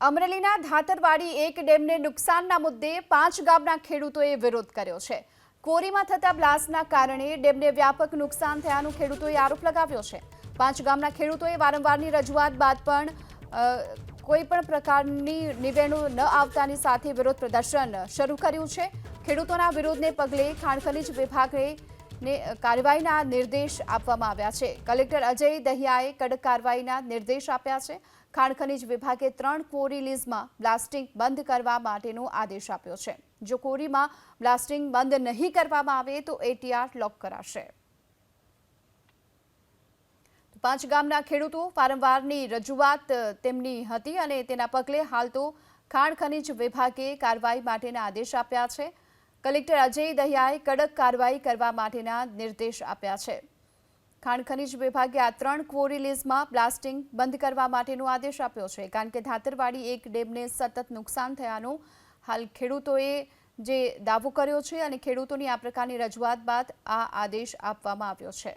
અમરેલીના ધાતરવાડી એક ડેમને નુકસાનના મુદ્દે 5 ગામના ખેડૂતોએ વિરોધ કર્યો છે। કોરીમાં થતા બ્લાસ્ટના કારણે ડેમને વ્યાપક નુકસાન થયાનું ખેડૂતોએ આરોપ લગાવ્યો છે। 5 ગામના ખેડૂતોએ વારંવારની રજૂઆત બાદ પણ કોઈ પણ પ્રકારની નિવેડો ન આવતાની સાથે વિરોધ પ્રદર્શન શરૂ કર્યું છે। ખેડૂતોના વિરોધને પગલે ખાણ ખનીજ વિભાગને કાર્યવાહીના નિર્દેશ આપવામાં આવ્યા છે। કલેક્ટર અજય દહિયાએ કડક કાર્યવાહીના નિર્દેશ આપ્યા છે। ખાણ ખનીજ વિભાગે 3 ક્વોરી લીઝમાં બ્લાસ્ટિંગ બંધ કરવા માટેનો આદેશ આપ્યો છે। જો ક્વોરીમાં બ્લાસ્ટિંગ બંધ નહીં કરવામાં આવે તો એટીઆર લોક કરાશે। 5 ગામના ખેડૂતો વારંવારની રજૂઆત તેમની હતી અને તેના પગલે હાલ તો ખાણ ખનીજ વિભાગે કાર્યવાહી માટેના આદેશ આપ્યા છે। કલેક્ટર અજય દહિયાએ કડક કાર્યવાહી કરવા માટેના નિર્દેશ આપ્યા છે। ખાણ ખનીજ વિભાગે આ 3 ક્વોરી લીઝમાં બ્લાસ્ટિંગ બંધ કરવા માટેનો આદેશ આપ્યો છે, કારણ કે ધાતરવાડી એક ડેમને સતત નુકસાન થયાનો હાલ ખેડૂતોએ જે દાવો કર્યો છે અને ખેડૂતોની આ પ્રકારની રજૂઆત બાદ આ આદેશ આપવામાં આવ્યો છે।